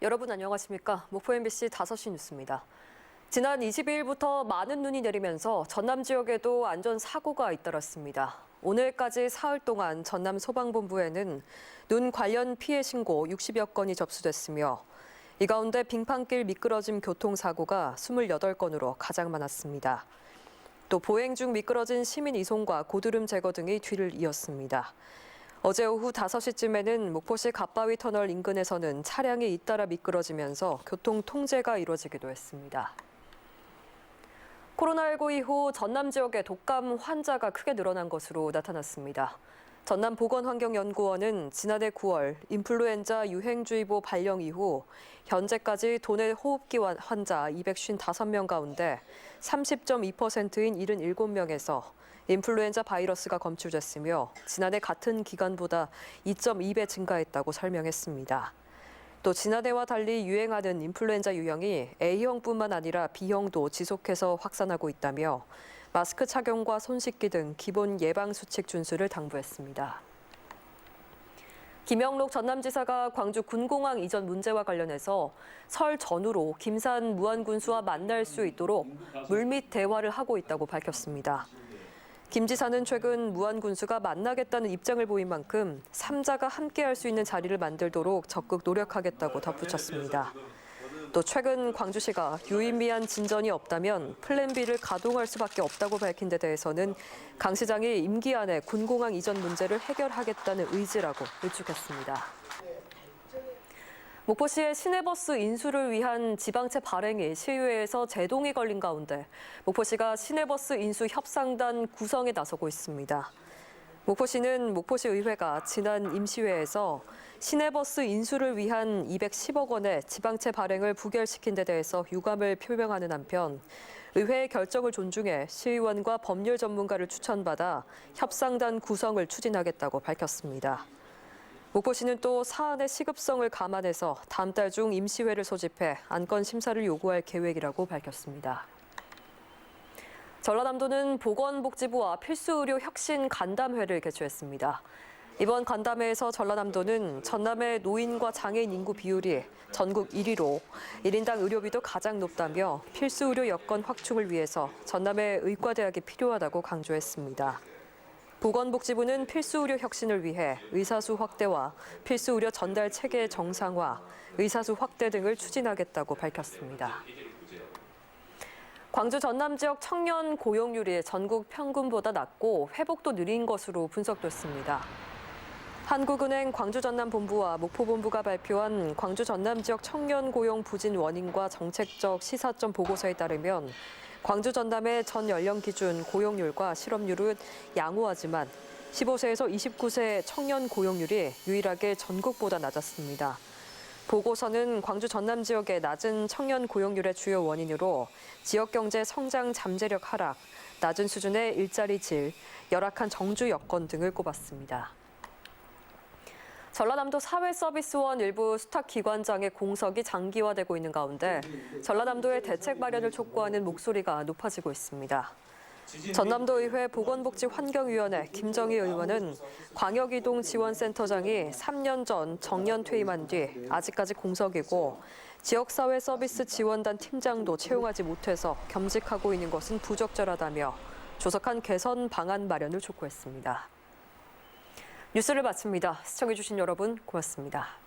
여러분 안녕하십니까? 목포 MBC 5시 뉴스입니다. 지난 22일부터 많은 눈이 내리면서 전남 지역에도 안전사고가 잇따랐습니다. 오늘까지 사흘 동안 전남 소방본부에는 눈 관련 피해 신고 60여 건이 접수됐으며 이 가운데 빙판길 미끄러짐 교통사고가 28건으로 가장 많았습니다. 또 보행 중 미끄러진 시민 이송과 고드름 제거 등이 뒤를 이었습니다. 어제 오후 5시쯤에는 목포시 갓바위 터널 인근에서는 차량이 잇따라 미끄러지면서 교통 통제가 이루어지기도 했습니다. 코로나19 이후 전남 지역의 독감 환자가 크게 늘어난 것으로 나타났습니다. 전남보건환경연구원은 지난해 9월 인플루엔자 유행주의보 발령 이후 현재까지 도내 호흡기 환자 255명 가운데 30.2%인 77명에서 인플루엔자 바이러스가 검출됐으며 지난해 같은 기간보다 2.2배 증가했다고 설명했습니다. 또 지난해와 달리 유행하는 인플루엔자 유형이 A형뿐만 아니라 B형도 지속해서 확산하고 있다며 마스크 착용과 손 씻기 등 기본 예방수칙 준수를 당부했습니다. 김영록 전남지사가 광주 군공항 이전 문제와 관련해서 설 전후로 김산 무안군수와 만날 수 있도록 물밑 대화를 하고 있다고 밝혔습니다. 김 지사는 최근 무안군수가 만나겠다는 입장을 보인 만큼 3자가 함께할 수 있는 자리를 만들도록 적극 노력하겠다고 덧붙였습니다. 또 최근 광주시가 유의미한 진전이 없다면 플랜 B를 가동할 수밖에 없다고 밝힌 데 대해서는 강 시장이 임기 안에 군공항 이전 문제를 해결하겠다는 의지라고 일축했습니다. 목포시의 시내버스 인수를 위한 지방채 발행이 시의회에서 제동이 걸린 가운데 목포시가 시내버스 인수 협상단 구성에 나서고 있습니다. 목포시는 목포시 의회가 지난 임시회에서 시내버스 인수를 위한 210억 원의 지방채 발행을 부결시킨 데 대해서 유감을 표명하는 한편 의회의 결정을 존중해 시의원과 법률 전문가를 추천받아 협상단 구성을 추진하겠다고 밝혔습니다. 목포시는 또 사안의 시급성을 감안해서 다음 달 중 임시회를 소집해 안건 심사를 요구할 계획이라고 밝혔습니다. 전라남도는 보건복지부와 필수의료 혁신 간담회를 개최했습니다. 이번 간담회에서 전라남도는 전남의 노인과 장애인 인구 비율이 전국 1위로 1인당 의료비도 가장 높다며 필수의료 여건 확충을 위해서 전남의 의과대학이 필요하다고 강조했습니다. 보건복지부는 필수의료 혁신을 위해 의사수 확대와 필수의료 전달 체계 정상화, 의사수 확대 등을 추진하겠다고 밝혔습니다. 광주 전남 지역 청년 고용률이 전국 평균보다 낮고 회복도 느린 것으로 분석됐습니다. 한국은행 광주 전남 본부와 목포 본부가 발표한 광주 전남 지역 청년 고용 부진 원인과 정책적 시사점 보고서에 따르면 광주 전남의 전 연령 기준 고용률과 실업률은 양호하지만 15세에서 29세 청년 고용률이 유일하게 전국보다 낮았습니다. 보고서는 광주 전남 지역의 낮은 청년 고용률의 주요 원인으로 지역 경제 성장 잠재력 하락, 낮은 수준의 일자리 질, 열악한 정주 여건 등을 꼽았습니다. 전라남도 사회서비스원 일부 수탁기관장의 공석이 장기화되고 있는 가운데 전라남도의 대책 마련을 촉구하는 목소리가 높아지고 있습니다. 전남도의회 보건복지환경위원회 김정희 의원은 광역이동지원센터장이 3년 전 정년 퇴임한 뒤 아직까지 공석이고 지역사회서비스 지원단 팀장도 채용하지 못해서 겸직하고 있는 것은 부적절하다며 조속한 개선 방안 마련을 촉구했습니다. 뉴스를 마칩니다. 시청해주신 여러분 고맙습니다.